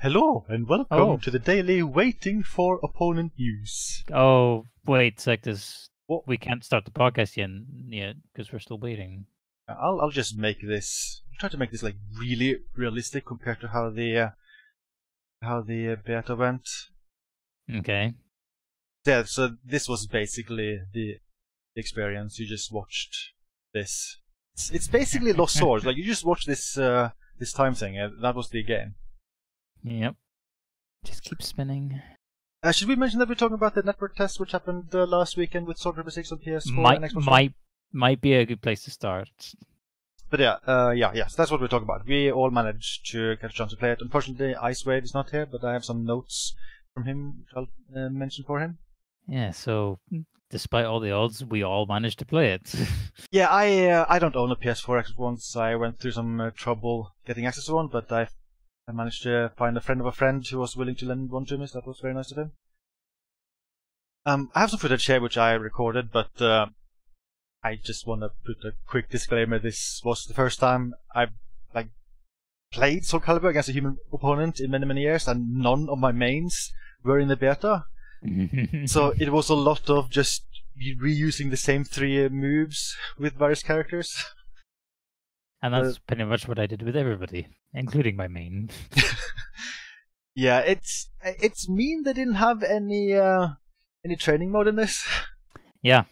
Hello and welcome Oh. to the daily waiting for opponent news. Oh, wait, it's like this. What? We can't start the podcast yet because we're still waiting. I'll just make this. Try to make this like really realistic compared to how the beta went. Okay. Yeah, so this was basically the experience. You just watched this. It's basically Lost Swords. Like you just watched this this time thing. That was the game. Yep. Just keep spinning. Should we mention that we're talking about the network test which happened last weekend with Sword River 6 on PS4 and Xbox One? Might be a good place to start. But yes, that's what we're talking about. We all managed to get a chance to play it. Unfortunately, Ice Wave is not here, but I have some notes from him which I'll mention for him. Yeah, so despite all the odds, we all managed to play it. Yeah, I don't own a PS4 Xbox One, so I went through some trouble getting access to one, but I managed to find a friend of a friend who was willing to lend one to me, so that was very nice of him. I have some footage here which I recorded, but I just want to put a quick disclaimer. This was the first time I've played Soul Calibur against a human opponent in many years, and none of my mains were in the beta. So it was a lot of just reusing the same 3 moves with various characters. And that's pretty much what I did with everybody, including my main. Yeah, it's mean they didn't have any training mode in this. Yeah.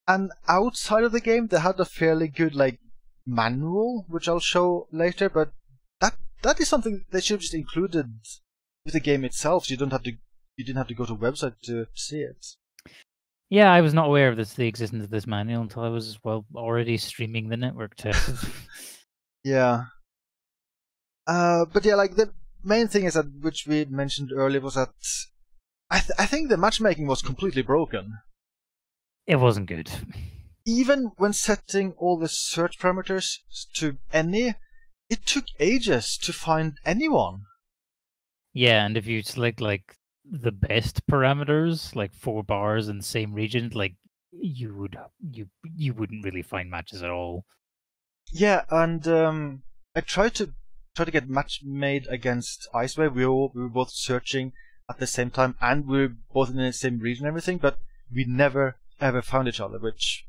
And outside of the game, they had a fairly good manual, which I'll show later. But that is something they should have just included with the game itself. So you didn't have to go to a website to see it. Yeah, I was not aware of the existence of this manual until I was already streaming the network test. Yeah. But yeah, the main thing is that, which we mentioned earlier, was that I think the matchmaking was completely broken. It wasn't good. Even when setting all the search parameters to any, it took ages to find anyone. Yeah, and if you select the best parameters, like 4 bars in the same region, you wouldn't really find matches at all. Yeah, and I tried to get match made against Icewave. We were both searching at the same time, and we were both in the same region and everything, but we never ever found each other, which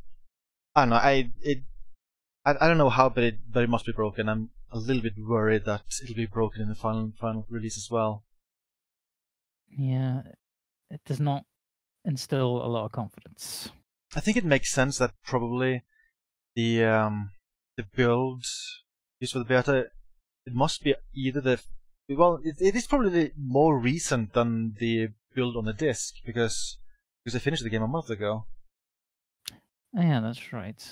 I don't know. I don't know how, but it must be broken. I'm a little bit worried that it'll be broken in the final release as well. Yeah, it does not instill a lot of confidence. I think it makes sense that probably the build used for the beta, it must be either it is probably more recent than the build on the disc because they finished the game a month ago. Oh, yeah, that's right.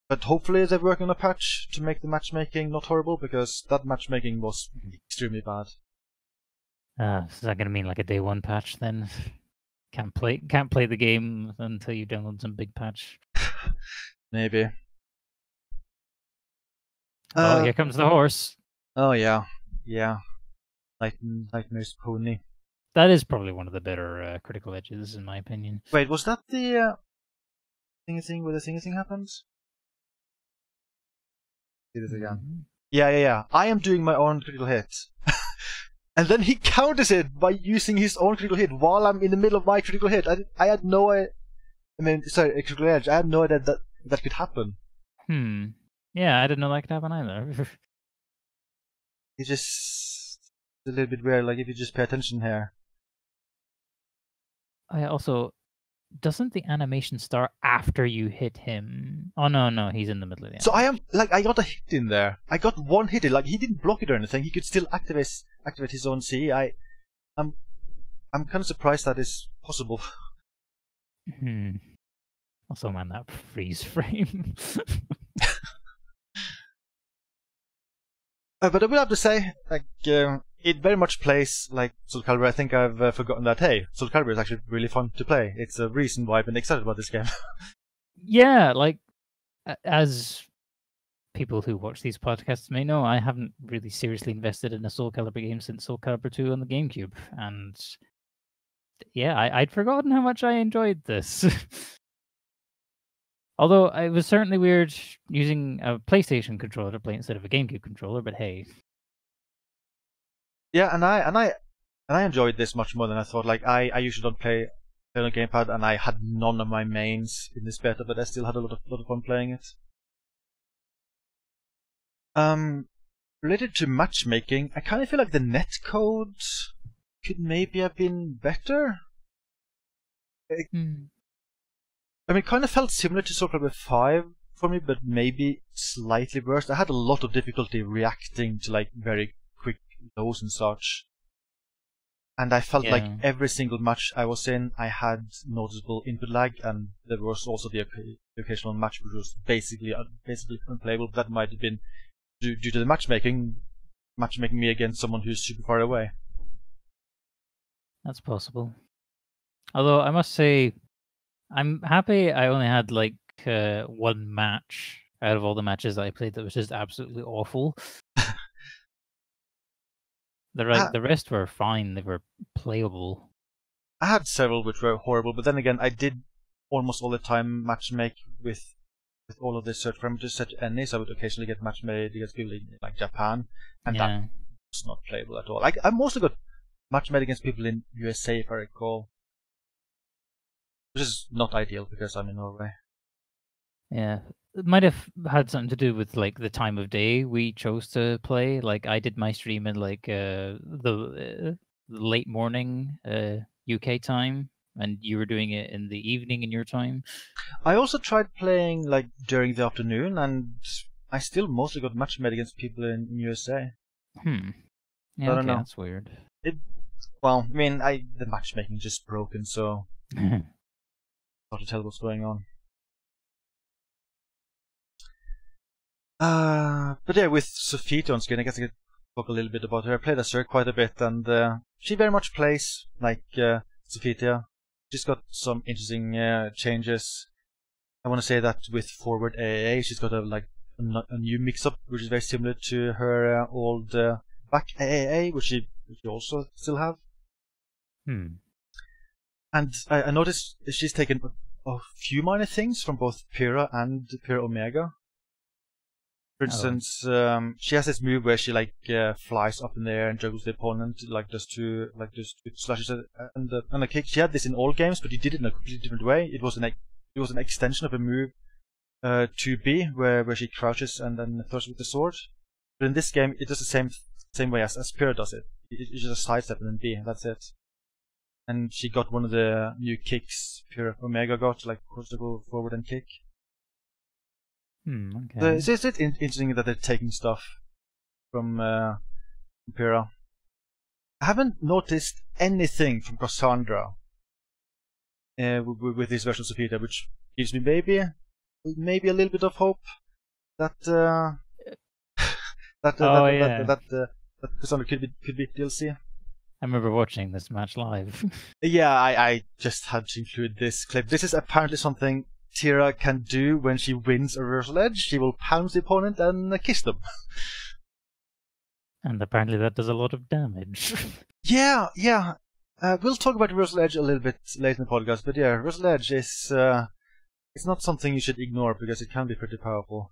But hopefully they're working on a patch to make the matchmaking not horrible, because that matchmaking was extremely bad. Is that gonna mean a day 1 patch then? Can't play the game until you download some big patch. Maybe. Oh, here comes the horse. Oh yeah. Nightmare's Pony. That is probably one of the better critical edges, in my opinion. Wait, was that the thingy thing where the thingy thing happens? See this again. Mm-hmm. Yeah. I am doing my own critical hit. And then he counters it by using his own critical hit while I'm in the middle of my critical hit. I had no idea. A critical edge. I had no idea that could happen. Yeah, I didn't know that could happen either. It's just a little bit weird, if you just pay attention here. I also... Doesn't the animation start after you hit him? Oh, no, he's in the middle of the animation. So I am, I got a hit in there. I got one hit in, he didn't block it or anything. He could still activate his own CE. I'm kind of surprised that is possible. Also, man, that freeze frame. But I will have to say, it very much plays like Soul Calibur. I think I've forgotten that, hey, Soul Calibur is actually really fun to play. It's a reason why I've been excited about this game. Yeah, as people who watch these podcasts may know, I haven't really seriously invested in a Soul Calibur game since Soul Calibur 2 on the GameCube. And yeah, I'd forgotten how much I enjoyed this. Although it was certainly weird using a PlayStation controller to play instead of a GameCube controller, but hey. Yeah, and I enjoyed this much more than I thought. Like I usually don't play on a gamepad, and I had none of my mains in this beta, but I still had a lot of fun playing it. Related to matchmaking, I kind of feel like the netcode could maybe have been better. I mean, it kind of felt similar to Soul Calibur 5 for me, but maybe slightly worse. I had a lot of difficulty reacting to like very quick lows and such. And I felt like every single match I was in, I had noticeable input lag, and there was also the occasional match which was basically unplayable. But that might have been due to the matchmaking me against someone who's super far away. That's possible. Although I must say, I'm happy I only had like one match out of all the matches that I played that was just absolutely awful. The rest were fine. They were playable. I had several which were horrible, but then again, I did almost all the time matchmake with all of the search parameters set to any, so I would occasionally get matchmade against people in like Japan, and that was not playable at all. I mostly got matchmade against people in USA, if I recall, which is not ideal because I'm in Norway. Yeah, it might have had something to do with like the time of day we chose to play. Like I did my stream in like the late morning UK time, and you were doing it in the evening in your time. I also tried playing like during the afternoon, and I still mostly got matchmade against people in USA. Yeah, okay, that's weird. Well, I mean, the matchmaking is just broken, so hard to tell what's going on. But yeah, with Sophita on screen, I guess I could talk a little bit about her. I played as her quite a bit, and she very much plays like Sophita. She's got some interesting changes. I want to say that with forward AAA, she's got a new mix-up, which is very similar to her old back AAA, which she also still have. And I noticed she's taken a few minor things from both Pyra and Pyra Omega. For instance, she has this move where she like flies up in the air and juggles the opponent like just two slashes and a kick. She had this in all games, but he did it in a completely different way. It was an extension of a move 2B where she crouches and then throws with the sword. But in this game, it does the same way as Pyra does it. It's just a sidestep and then B, and that's it. And she got one of the new kicks Pyra Omega got, like to go forward and kick. Okay. So it's interesting that they're taking stuff from Pyra. I haven't noticed anything from Cassandra with this version of Sophita, which gives me maybe a little bit of hope that that Cassandra could be DLC. I remember watching this match live. Yeah, I just had to include this clip. This is apparently something Tira can do when she wins a reversal edge. She will pounce the opponent and kiss them. And apparently that does a lot of damage. Yeah. We'll talk about reversal edge a little bit later in the podcast, but yeah, reversal edge is it's not something you should ignore because it can be pretty powerful.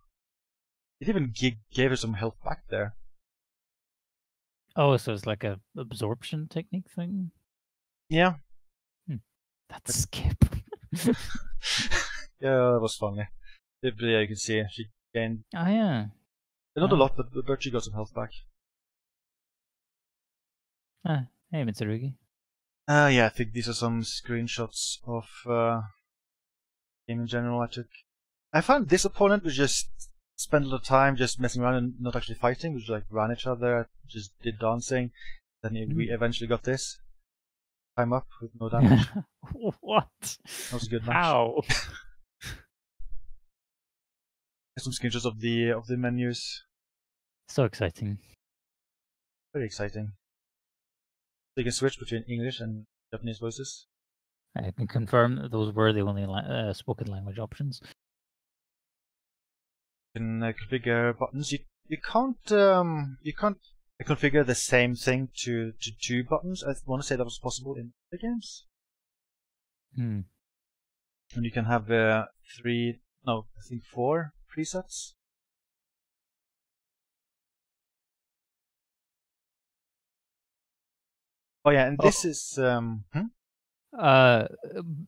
It even gave her some health back there. Oh, so it's like a absorption technique thing? Yeah. That skip. Yeah, that was funny. Yeah, you can see she gained. Oh yeah. Not a lot, but she got some health back. Hey, Mitsurugi. Yeah, I think these are some screenshots of game in general I took. I found this opponent was just spent a lot of time just messing around and not actually fighting. We just like ran each other, just did dancing. Then we eventually got this. Time up with no damage. What? That was a good match. How? Some screenshots of the menus. So exciting. Very exciting. So you can switch between English and Japanese voices. I can confirm that those were the only spoken language options. You can configure buttons. You can't configure the same thing to two buttons. I want to say that was possible in the games. And you can have 4 presets. Oh yeah, and this is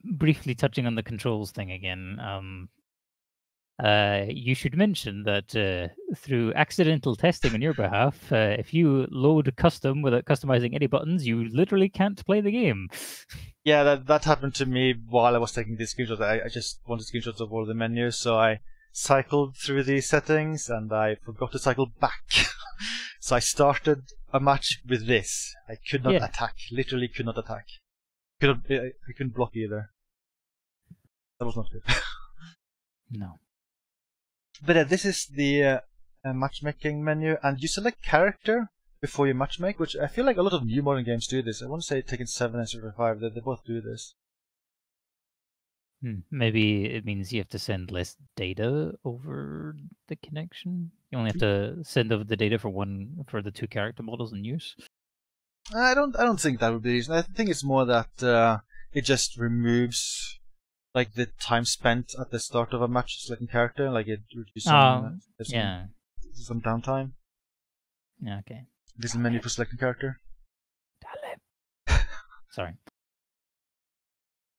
Briefly touching on the controls thing again. You should mention that through accidental testing on your behalf, if you load custom without customizing any buttons, you literally can't play the game. Yeah, that happened to me while I was taking these screenshots. I just wanted screenshots of all the menus, so I cycled through the settings and I forgot to cycle back. So I started a match with this. I could not attack. Literally could not attack. I couldn't block either. That was not good. No. But yeah, this is the matchmaking menu, and you select character before you matchmake, which I feel like a lot of new modern games do this. I want to say Tekken 7 and Street Fighter 5, they both do this. Maybe it means you have to send less data over the connection. You only have to send over the data for the two character models in use. I don't think that would be the reason. I think it's more that it just removes like the time spent at the start of a match selecting character, like it reduces some downtime. Yeah, okay. This is the menu for selecting character. Talim. Sorry.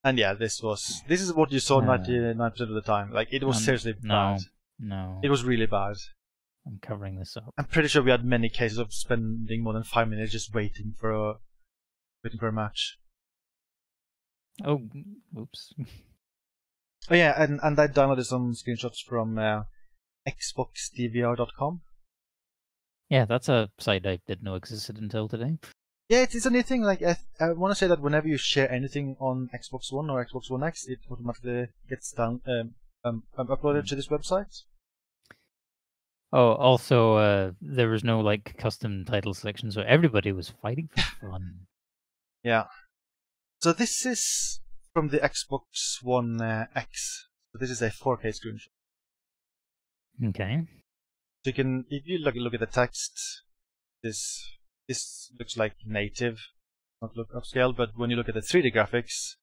And yeah, this is what you saw 99% of the time. Like it was seriously bad. No. It was really bad. I'm covering this up. I'm pretty sure we had many cases of spending more than 5 minutes just waiting for a match. Oh, oops. Oh yeah, and I downloaded some screenshots from xboxdvr.com. Yeah, that's a site I didn't know existed until today. Yeah, it's a neat thing. Like I want to say that whenever you share anything on Xbox One or Xbox One X, it automatically gets uploaded to this website. Oh, also, there was no like custom title selection, so everybody was fighting for fun. Yeah. So this is from the Xbox One X. So this is a 4K screenshot. Okay. So you can, if you look at the text, this looks like native, not look upscale. But when you look at the 3D graphics,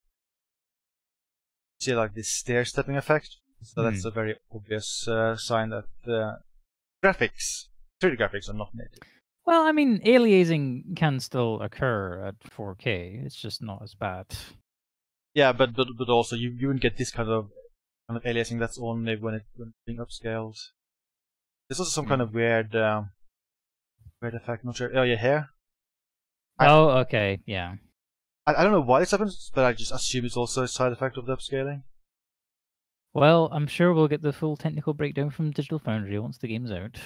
you see like this stair stepping effect. So that's a very obvious sign that 3D graphics are not native. Well, I mean, aliasing can still occur at 4K. It's just not as bad. Yeah, but also you wouldn't get this kind of aliasing that's only when it's being upscaled. There's also some kind of weird effect. Not sure. Oh, your hair. Okay, yeah. I don't know why this happens, but I just assume it's also a side effect of the upscaling. Well, I'm sure we'll get the full technical breakdown from Digital Foundry once the game's out.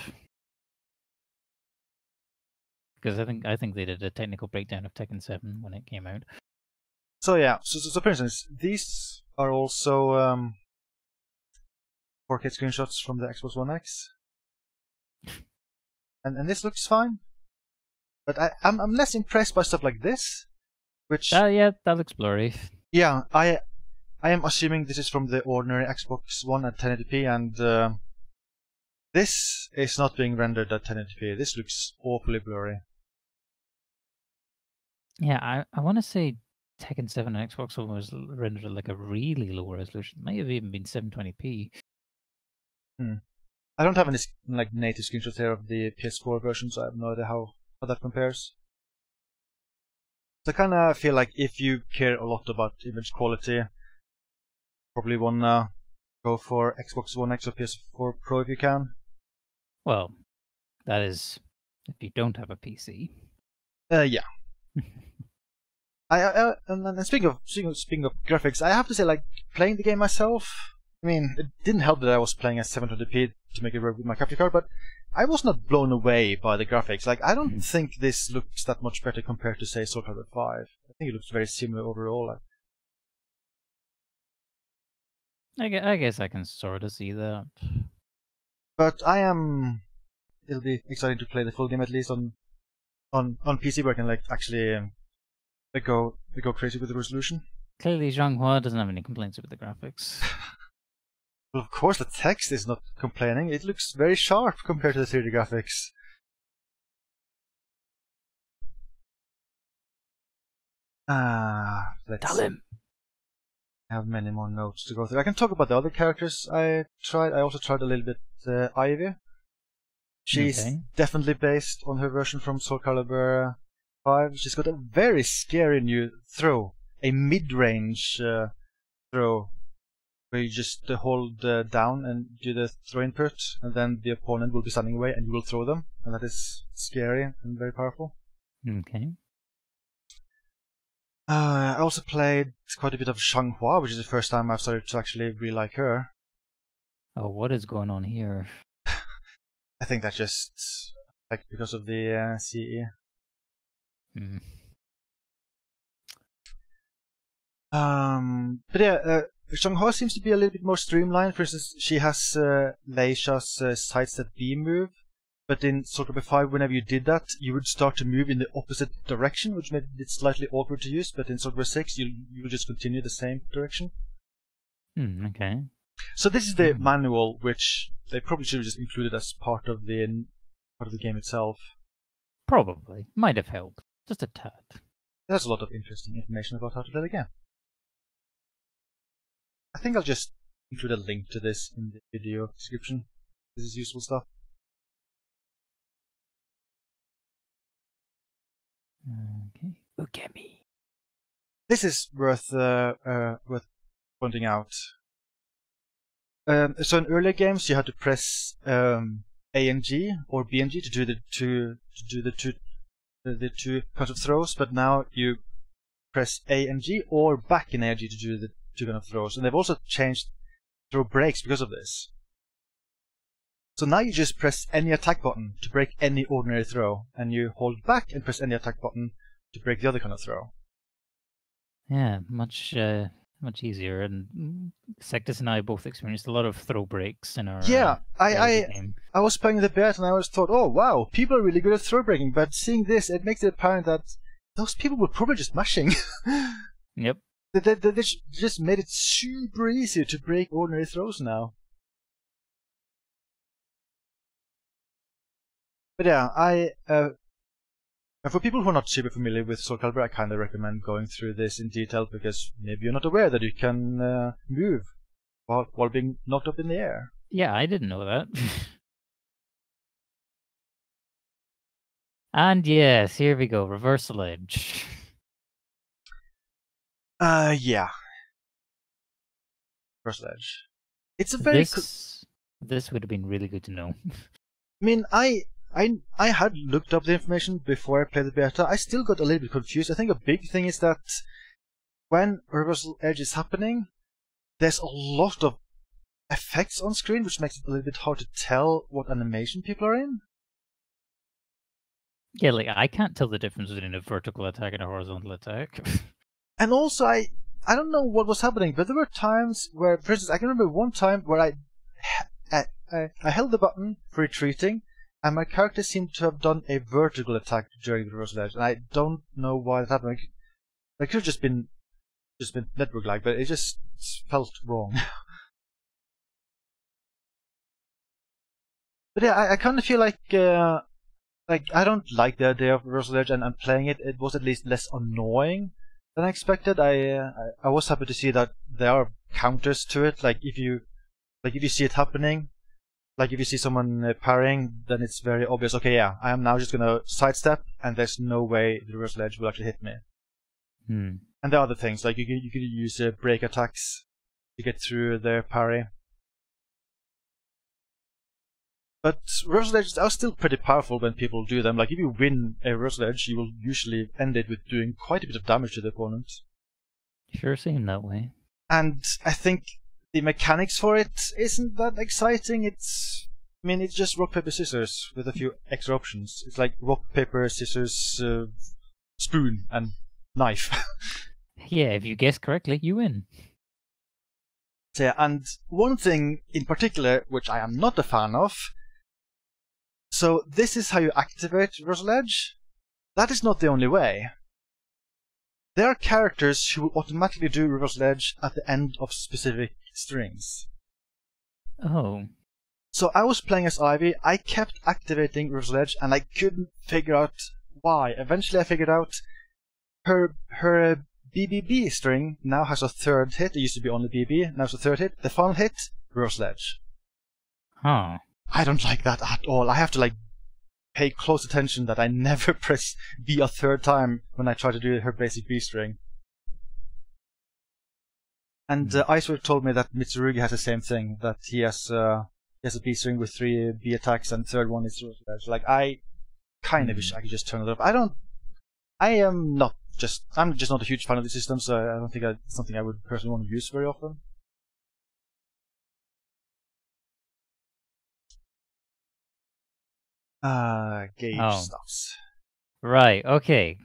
Because I think they did a technical breakdown of Tekken 7 when it came out. So yeah, so for instance, these are also 4K screenshots from the Xbox One X, and this looks fine. But I'm less impressed by stuff like this, which yeah, that looks blurry. Yeah, I am assuming this is from the ordinary Xbox One at 1080p, and this is not being rendered at 1080p. This looks awfully blurry. Yeah, I want to say Tekken 7 on Xbox One was rendered at like a really low resolution. It might have even been 720p. I don't have any like native screenshots here of the PS4 version, so I have no idea how that compares. So I kind of feel like if you care a lot about image quality, probably wanna go for Xbox One X or PS4 Pro if you can. Well, that is if you don't have a PC. Yeah. And speaking of graphics, I have to say, like, playing the game myself, I mean, it didn't help that I was playing at 720p to make it work with my graphics card, but I was not blown away by the graphics. Like, I don't think this looks that much better compared to, say, Soul Calibur 5. I think it looks very similar overall. I guess I can sort of see that. But it'll be exciting to play the full game at least on PC where I can like actually go crazy with the resolution. Clearly, Zhanghua doesn't have any complaints with the graphics. Well, of course, the text is not complaining. It looks very sharp compared to the 3D graphics. Let's Talim. I have many more notes to go through. I can talk about the other characters I tried. I also tried a little bit Ivy. She's definitely based on her version from Soul Calibur 5, she's got a very scary new throw. A mid-range throw. Where you just hold down and do the throw input, and then the opponent will be standing away and you will throw them. And that is scary and very powerful. Okay. I also played quite a bit of Changhua, which is the first time I've started to actually really like her. Oh, what is going on here? I think that's just like because of the CE. Hmm. But yeah, Changhua seems to be a little bit more streamlined. For instance, she has Leisha's sidestep B move, but in Soul Calibur 5, whenever you did that, you would start to move in the opposite direction, which made it slightly awkward to use. But in Soul Calibur 6, you will just continue the same direction. Okay. So this is the manual, which they probably should have just included as part of the game itself. Probably. Might have helped. Just a tad. There's a lot of interesting information about how to play the game. I think I'll just include a link to this in the video description. This is useful stuff. Okay. Look at me. This is worth pointing out. So in earlier games, you had to press A and G or B and G to do the two kinds of throws, but now you press A and G or back in A and G to do the two kind of throws. And they've also changed throw breaks because of this. So now you just press any attack button to break any ordinary throw, and you hold back and press any attack button to break the other kind of throw. Yeah, much easier. And Sectus and I both experienced a lot of throw breaks in our game. I was playing the beta and I always thought, oh wow, people are really good at throw breaking, but seeing this, it makes it apparent that those people were probably just mashing. Yep. They just made it super easy to break ordinary throws now. But yeah, for people who are not super familiar with Soul Calibur, I kind of recommend going through this in detail, because maybe you're not aware that you can move while being knocked up in the air. Yeah, I didn't know that. And yes, here we go, reversal edge. Yeah. Reversal edge. It's a very... This would have been really good to know. I mean, I had looked up the information before I played the beta. I still got a little bit confused. I think a big thing is that when reversal edge is happening, there's a lot of effects on screen, which makes it a little bit hard to tell what animation people are in. Yeah, like I can't tell the difference between a vertical attack and a horizontal attack. And also, I don't know what was happening, but there were times where, for instance, I can remember one time where I held the button for retreating, and my character seemed to have done a vertical attack during the reversal edge, and I don't know why that happened. It could have just been network lag, but it just felt wrong. But yeah, I kind of feel like I don't like the idea of reversal edge, and playing it was at least less annoying than I expected. I was happy to see that there are counters to it. Like if you see it happening, like if you see someone parrying, then it's very obvious. Okay, yeah, I am now just gonna sidestep, and there's no way the reversal edge will actually hit me. And there are other things, like you could use break attacks to get through their parry. But reversal edges are still pretty powerful when people do them. Like if you win a reversal edge, you will usually end it with doing quite a bit of damage to the opponent. Sure seemed that way. And I think the mechanics for it isn't that exciting. It's just rock, paper, scissors with a few extra options. It's like rock, paper, scissors, spoon, and knife. Yeah, if you guess correctly, you win. So, yeah, and one thing in particular, which I am not a fan of, so this is how you activate reversal edge. That is not the only way. There are characters who will automatically do reversal edge at the end of specific strings. Oh. So I was playing as Ivy, I kept activating reversal edge, and I couldn't figure out why. Eventually I figured out her BBB string now has a third hit. It used to be only BB, now it's a third hit. The final hit, reversal edge. Huh. I don't like that at all. I have to pay close attention that I never press B a third time when I try to do her basic B string. And Iceberg told me that Mitsurugi has the same thing, that he has a B string with 3 B attacks, and the third one is like, I kind of wish I could just turn it up. I'm just not a huge fan of the system, so I don't think it's something I would personally want to use very often. Gauge stuffs. Right. Okay.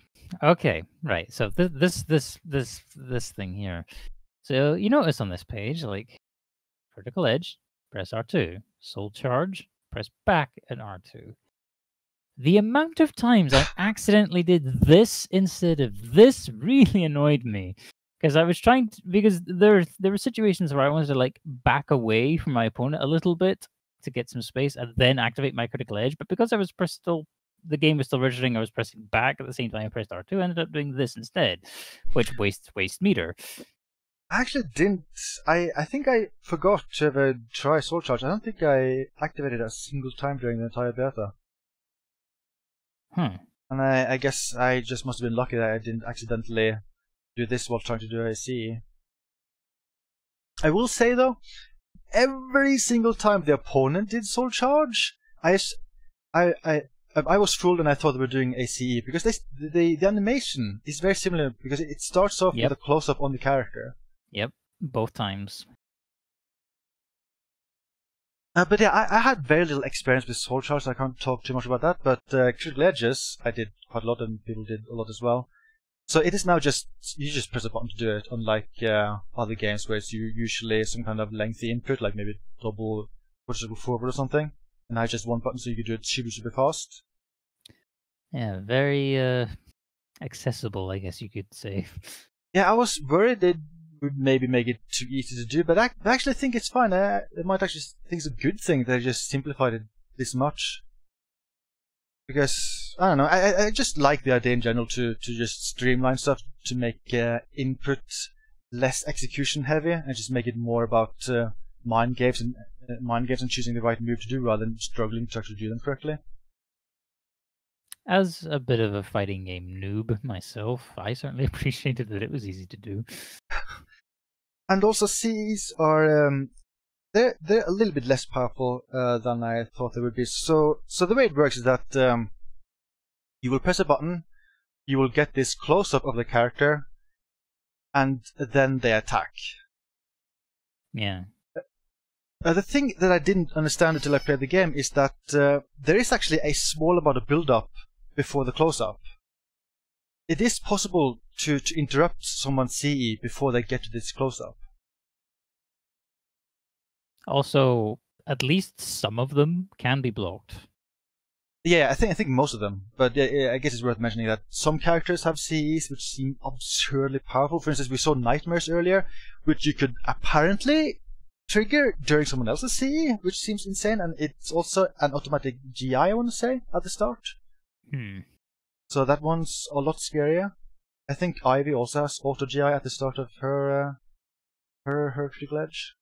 Right. So this thing here. So you notice on this page, like vertical edge, press R2. Soul charge, press back at R2. The amount of times I accidentally did this instead of this really annoyed me, because I was trying to, because there were situations where I wanted to like back away from my opponent a little bit to get some space and then activate my critical edge, but because I was the game was still registering, I was pressing back at the same time I pressed R2. I ended up doing this instead, which waste meter. I actually didn't. I think I forgot to ever try Soul Charge. I don't think I activated it a single time during the entire beta. And I guess I just must have been lucky that I didn't accidentally do this while trying to do AC. I will say though, every single time the opponent did Soul Charge, I was fooled and I thought they were doing ACE, because the animation is very similar, because it starts off with a close-up on the character. Yep, both times. But yeah, I had very little experience with Soul Charge, so I can't talk too much about that, but Critical Edges, I did quite a lot, and people did a lot as well. So it is now you just press a button to do it, unlike other games where it's usually some kind of lengthy input, like maybe double forward or something, and now just one button so you can do it super fast. Yeah, very accessible, I guess you could say. Yeah, I was worried they would maybe make it too easy to do, but I actually think it's fine. I might actually think it's a good thing that they just simplified it this much. Because, I don't know, I just like the idea in general to just streamline stuff, to make input less execution heavy, and just make it more about mind games and choosing the right move to do rather than struggling to actually do them correctly. As a bit of a fighting game noob myself, I certainly appreciated that it was easy to do. And also Cs are they're a little bit less powerful than I thought they would be. So the way it works is that you will press a button, you will get this close-up of the character, and then they attack. Yeah. The thing that I didn't understand until I played the game is that there is actually a small amount of build-up before the close-up. It is possible to interrupt someone's CE before they get to this close-up. Also, at least some of them can be blocked. Yeah, I think most of them. But yeah, I guess it's worth mentioning that some characters have CEs which seem absurdly powerful. For instance, we saw Nightmares earlier, which you could apparently trigger during someone else's CE, which seems insane. And it's also an automatic GI, I want to say, at the start. So that one's a lot scarier. I think Ivy also has auto GI at the start of her critical edge.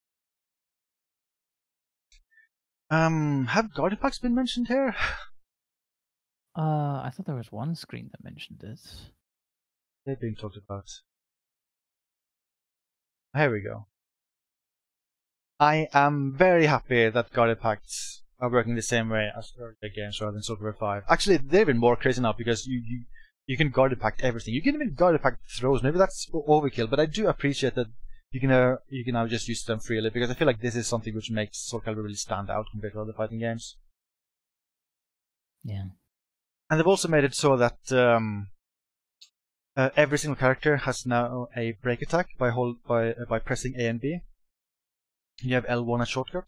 Have Guardian Packs been mentioned here? I thought there was one screen that mentioned it. They're being talked about. Here we go. I am very happy that Guardian Packs are working the same way as earlier games rather than Soulcalibur 5. Actually, they're even more crazy now because you can Guardian Pack everything. You can even Guardian Pack throws. Maybe that's overkill, but I do appreciate that you can now just use them freely, because I feel like this is something which makes Soul Calibur really stand out compared to other fighting games. Yeah. And they've also made it so that every single character has now a break attack by pressing A and B. You have L1 as shortcut.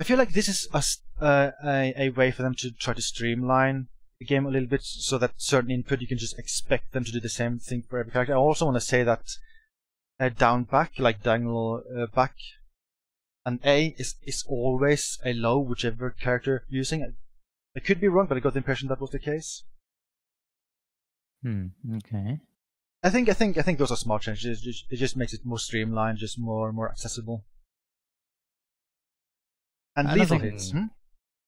I feel like this is a way for them to try to streamline the game a little bit, so that certain input you can just expect them to do the same thing for every character. I also want to say that down back, like diagonal back, and A is always a low, whichever character you're using. I could be wrong, but I got the impression that was the case. Okay. I think those are smart changes. It just makes it more streamlined, just more accessible. And lethal hits.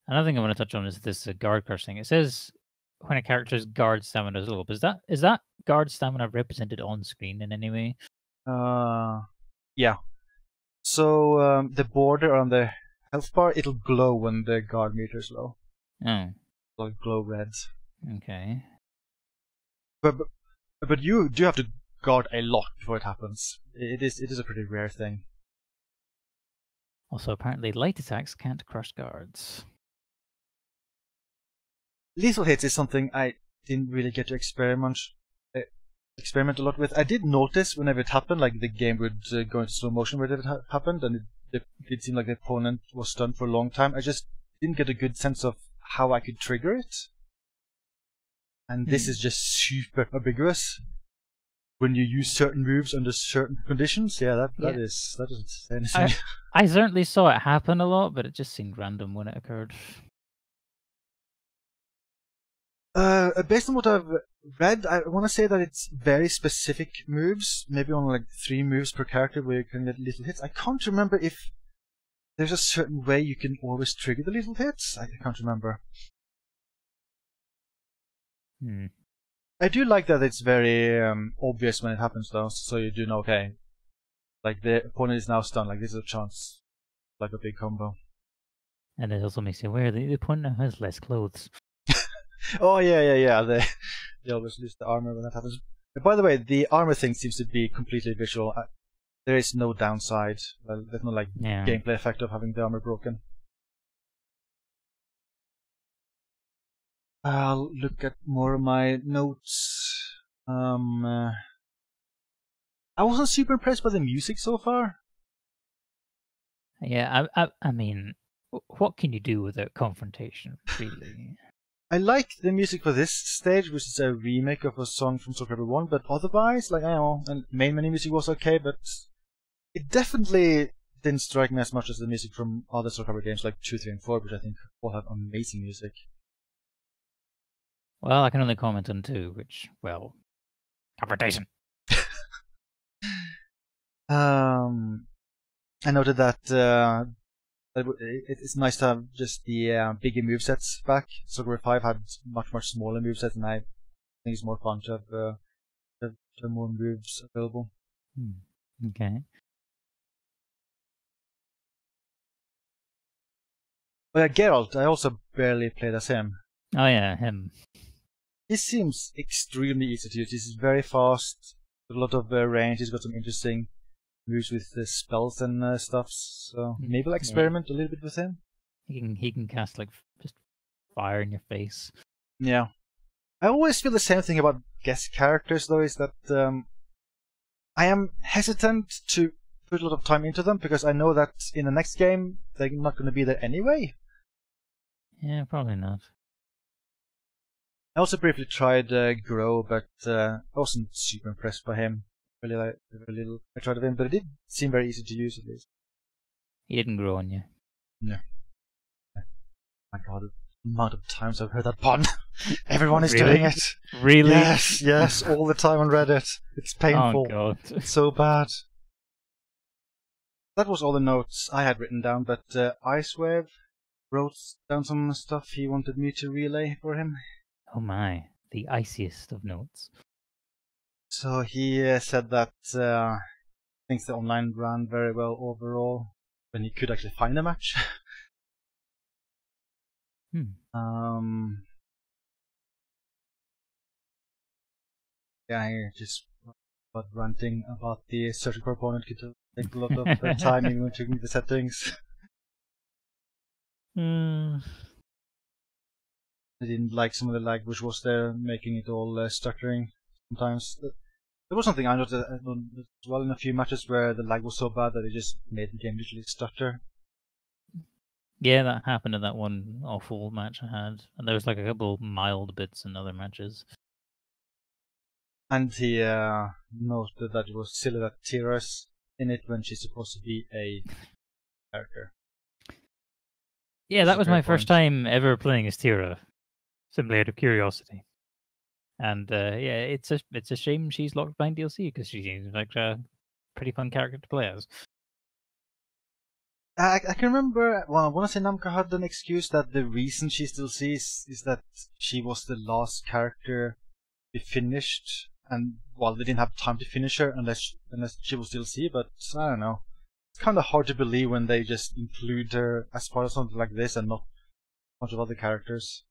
Another thing I want to touch on is this guard cursing. It says when a character's guard stamina is low. Is that guard stamina represented on screen in any way? Yeah. So the border on the health bar, it'll glow when the guard meter is low. Oh. It'll glow red. Okay. But you do have to guard a lot before it happens. It is a pretty rare thing. Also, apparently light attacks can't crush guards. Lethal hits is something I didn't really get to experiment a lot with. I did notice whenever it happened, like the game would go into slow motion whenever it happened, and it did seem like the opponent was stunned for a long time. I just didn't get a good sense of how I could trigger it. And this is just super ambiguous. When you use certain moves under certain conditions, that doesn't say anything. I certainly saw it happen a lot, but it just seemed random when it occurred. Based on what I've read, I want to say that it's very specific moves, maybe only like 3 moves per character where you can get little hits. I can't remember if there's a certain way you can always trigger the little hits. I can't remember. I do like that it's very obvious when it happens though, so you do know, okay, like the opponent is now stunned, like this is a chance, like a big combo. And it also makes you aware that the opponent now has less clothes. Oh yeah. They always lose the armor when that happens. By the way, the armor thing seems to be completely visual. There is no downside. Well, there's no gameplay effect of having the armor broken. I'll look at more of my notes. I wasn't super impressed by the music so far. Yeah, I mean, what can you do without confrontation, really? I like the music for this stage, which is a remake of a song from Soul Calibur 1, but otherwise, I don't know, and main menu music was okay, but it definitely didn't strike me as much as the music from other Soul Calibur games like 2, 3, and 4, which I think all have amazing music. Well, I can only comment on 2, which, well, confrontation. I noted that it's nice to have just the bigger movesets back. Soul Calibur 5 had much smaller movesets, and I think it's more fun to have more moves available. Okay. Oh yeah, Geralt, I also barely played as him. Oh yeah, him. He seems extremely easy to use. He's very fast, with a lot of range. He's got some interesting moves with the spells and stuff. So maybe I'll experiment a little bit with him. He can cast like just fire in your face. Yeah. I always feel the same thing about guest characters though, is that I am hesitant to put a lot of time into them because I know that in the next game they're not going to be there anyway. Yeah, probably not. I also briefly tried Grow, but I wasn't super impressed by him. Really, very little I tried of him, but it did seem very easy to use at least. He didn't grow on you. No. My God, the amount of times I've heard that pun. Everyone is doing it. Really? Yes, all the time on Reddit. It's painful. Oh God. It's so bad. That was all the notes I had written down, but Icewave wrote down some stuff he wanted me to relay for him. Oh my, the iciest of notes. So he said that thinks the online ran very well overall, when he could actually find a match. Yeah, he just about ranting about the searching for opponent could take a lot of time even when checking the settings. I didn't like some of the lag which was there, making it all stuttering sometimes. There was something I noticed as well in a few matches where the lag was so bad that it just made the game literally stutter. Yeah, that happened in that one awful match I had. And there was like a couple mild bits in other matches. And he noted that it was silly that Tira's in it when she's supposed to be a character. Yeah, that was my first time ever playing as Tira, simply out of curiosity. And yeah, it's a shame she's locked behind DLC because she seems like a pretty fun character to play as. I can remember, well, I want to say Namco had an excuse that the reason she still sees is that she was the last character they finished, and well, they didn't have time to finish her unless she will still see. But I don't know. It's kind of hard to believe when they just include her as part of something like this and not a bunch of other characters.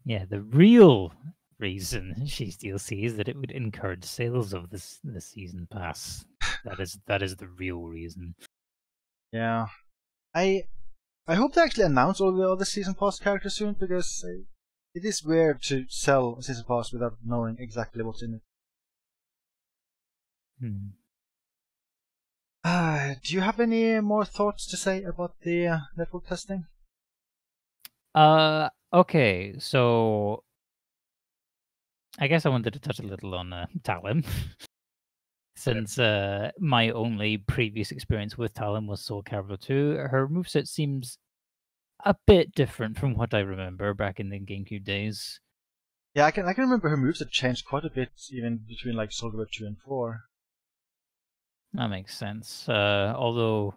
Yeah, the real reason she's DLC is that it would encourage sales of the season pass. That is the real reason. Yeah, I hope they actually announce all the other season pass characters soon, because it is weird to sell a season pass without knowing exactly what's in it. Do you have any more thoughts to say about the network testing? Okay, so I guess I wanted to touch a little on Talim. Since my only previous experience with Talim was Soul Calibur 2, her moveset seems a bit different from what I remember back in the GameCube days. Yeah, I can remember her moves had changed quite a bit, even between like Soul Calibur 2 and 4. That makes sense. Although,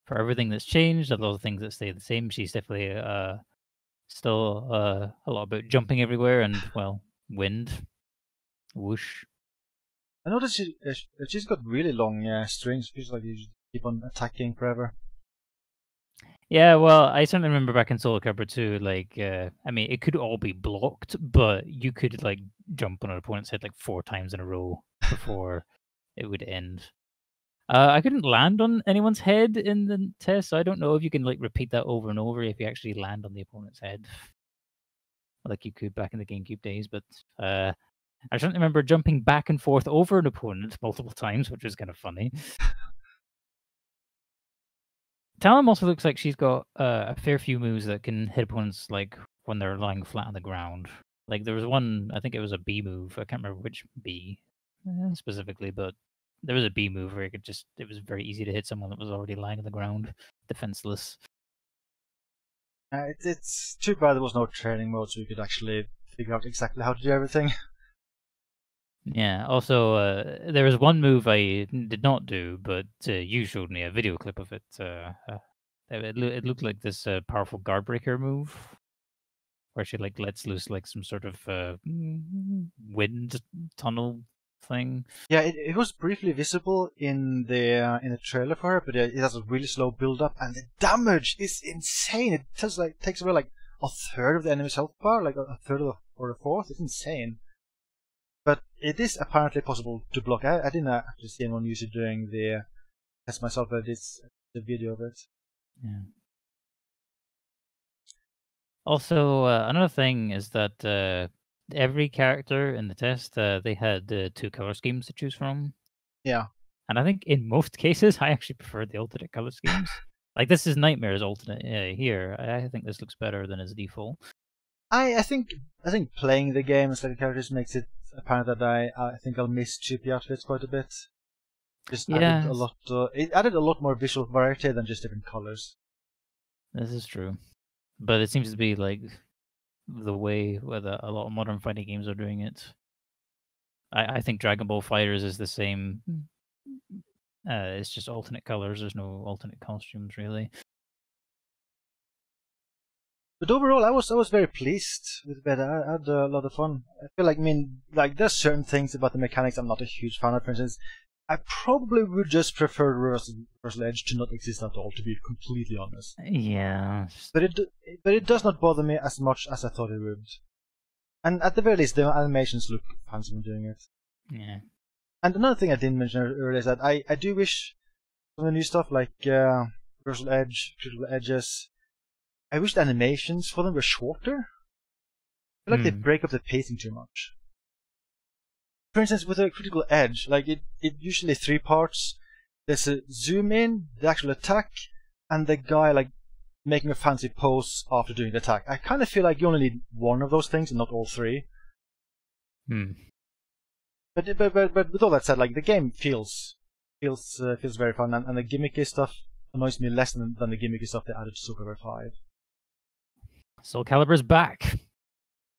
for everything that's changed, a lot of things that stay the same, she's definitely still a lot about jumping everywhere and, well, wind. Whoosh. I noticed she's got really long strings. Feels like you keep on attacking forever. Yeah, well, I certainly remember back in Soul Calibur 2, like, I mean, it could all be blocked, but you could, like, jump on an opponent's head, like, 4 times in a row before it would end. I couldn't land on anyone's head in the test, so I don't know if you can, like, repeat that over and over if you actually land on the opponent's head. Like you could back in the GameCube days, but I certainly remember jumping back and forth over an opponent multiple times, which was kind of funny. Talim also looks like she's got a fair few moves that can hit opponents like when they're lying flat on the ground. Like there was one, I think it was a B move. I can't remember which B specifically, but there was a B move where it was very easy to hit someone that was already lying on the ground, defenseless. It's too bad there was no training mode, so you could actually figure out exactly how to do everything. Yeah, also, there was one move I did not do, but you showed me a video clip of it. It looked like this powerful guard breaker move, where she like lets loose like some sort of wind tunnel thing. Yeah, it was briefly visible in the trailer for her, but it has a really slow build up, and the damage is insane. It takes away like a third of the enemy's health bar, like a third or a fourth. It's insane. But it is apparently possible to block. I didn't actually see anyone use it during the test myself, but it's the video of it. Yeah. Also, another thing is that every character in the test, they had 2 color schemes to choose from. Yeah. And I think in most cases, I actually prefer the alternate color schemes. Like this is Nightmare's alternate here. I think this looks better than its default. I think playing the game as like characters makes it apparent that I think I'll miss chippy outfits quite a bit. Just added a lot. It added a lot more visual variety than just different colors. This is true, but it seems to be like the way where a lot of modern fighting games are doing it. I think Dragon Ball FighterZ is the same. It's just alternate colors. There's no alternate costumes really. But overall, I was very pleased with the beta. I had a lot of fun. I feel like there's certain things about the mechanics I'm not a huge fan of. For instance, I probably would just prefer Reversal Edge to not exist at all, to be completely honest. Yeah. But it does not bother me as much as I thought it would. And at the very least, the animations look fancy when doing it. Yeah. And another thing I didn't mention earlier is that I do wish some of the new stuff like Reversal Edge, Critical Edges, I wish the animations for them were shorter. I feel like they break up the pacing too much. For instance, with a Critical Edge, like it usually 3 parts. There's a zoom in, the actual attack, and the guy like making a fancy pose after doing the attack. I kind of feel like you only need one of those things and not all 3. But with all that said, like the game feels very fun, and the gimmicky stuff annoys me less than the gimmicky stuff they added to Soul Calibur 5. Soul Calibur's back.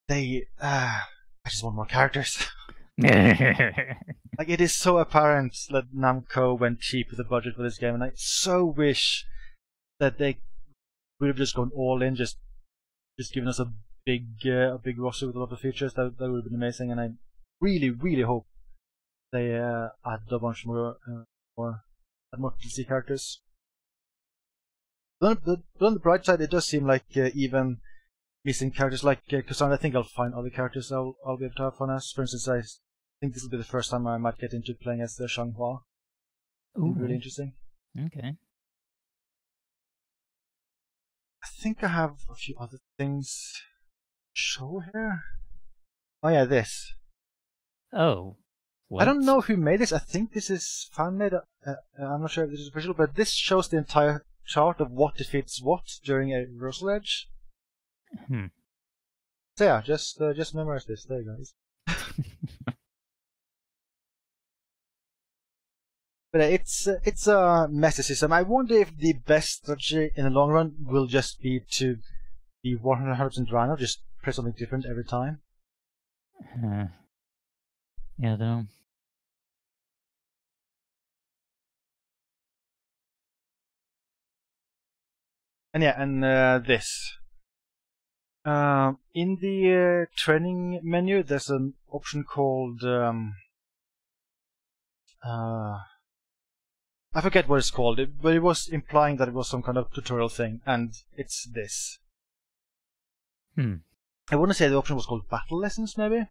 I just want more characters. Like it is so apparent that Namco went cheap with the budget for this game, and I so wish that they would have just gone all in, just giving us a big roster with a lot of features. That would have been amazing, and I really hope they add a bunch more PC characters. But on the bright side, it does seem like even missing characters like Cassandra, I think I'll find other characters I'll be able to have fun as. For instance, I think this will be the first time I might get into playing as the Shanghua. Really interesting. Okay. I think I have a few other things to show here. Oh yeah, this. Oh. What? I don't know who made this. I think this is fan-made. I'm not sure if this is official, but this shows the entire chart of what defeats what during a reversal edge. So yeah, just memorize this. There you go. But it's a messy system. I wonder if the best strategy in the long run will just be to be 100% Rhino, just press something different every time. Yeah, I don't know. And yeah, and this. In the training menu, there's an option called I forget what it's called, but it was implying that it was some kind of tutorial thing, and it's this. I want to say the option was called Battle Lessons, maybe?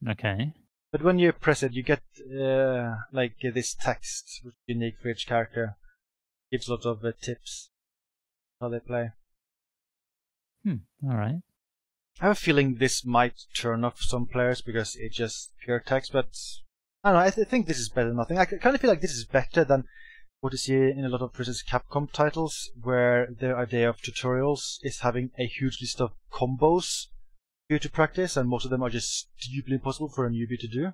Okay. But when you press it, you get like this text, which is unique for each character. Gives lots of tips how they play. Alright. I have a feeling this might turn off some players because it's just pure text, but I don't know, I think this is better than nothing. I kind of feel like this is better than what you see in a lot of, for instance, Capcom titles, where their idea of tutorials is having a huge list of combos for you to practice, and most of them are just stupidly impossible for a newbie to do.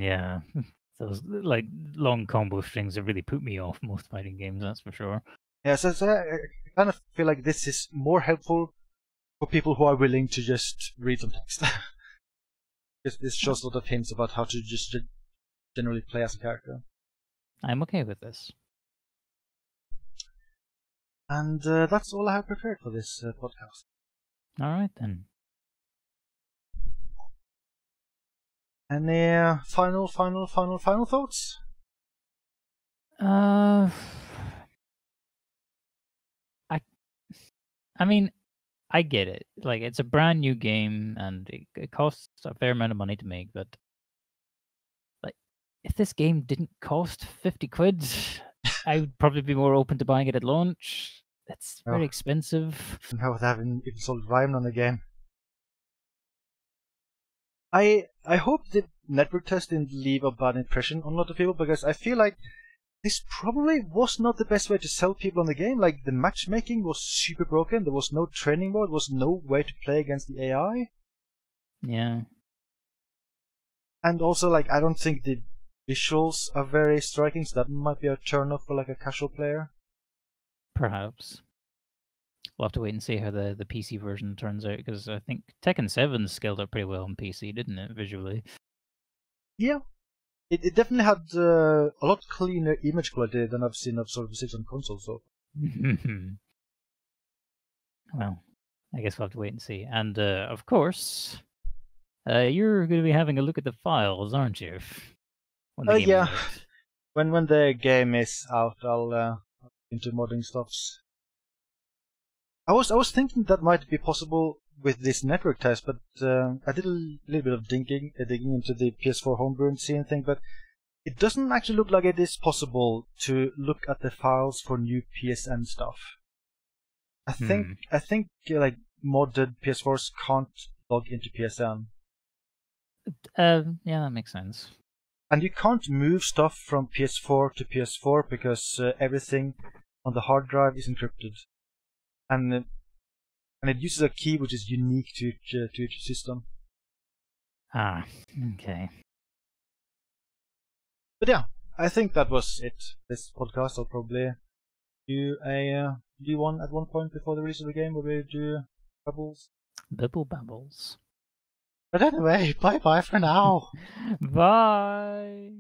Yeah. Those like long combo strings have really put me off most fighting games, that's for sure. Yeah, so I kind of feel like this is more helpful for people who are willing to just read some text. This shows a lot of hints about how to just generally play as a character. I'm okay with this. And that's all I have prepared for this podcast. Alright then. Any final thoughts? I mean, I get it. Like, it's a brand new game, and it costs a fair amount of money to make, but like, if this game didn't cost 50 quid, I would probably be more open to buying it at launch. It's very expensive. Now with having even sold Rhyme on the game. I hope the network test didn't leave a bad impression on a lot of people, because I feel like this probably was not the best way to sell people on the game. Like, the matchmaking was super broken, there was no training mode, there was no way to play against the AI. Yeah. And also, like, I don't think the visuals are very striking, so that might be a turn off for like a casual player. Perhaps. We'll have to wait and see how the PC version turns out, because I think Tekken 7 scaled up pretty well on PC, didn't it, visually? Yeah. It definitely had a lot cleaner image quality than I've seen of sort of 6 on console, so. Well, I guess we'll have to wait and see. And, of course, you're going to be having a look at the files, aren't you? When the game is out. When the game is out, I'll into modding stuffs. I was thinking that might be possible with this network test, but I did a little bit of digging into the PS4 homebrew and seeing thing, but it doesn't actually look like it is possible to look at the files for new PSN stuff. I think like modded PS4s can't log into PSN. Yeah, that makes sense. And you can't move stuff from PS4 to PS4 because everything on the hard drive is encrypted. And it uses a key which is unique to each system. Ah, okay. But yeah, I think that was it. This podcast, I'll probably do one at one point before the release of the game, where we do bubbles. Bibble babbles. But anyway, bye bye for now. Bye.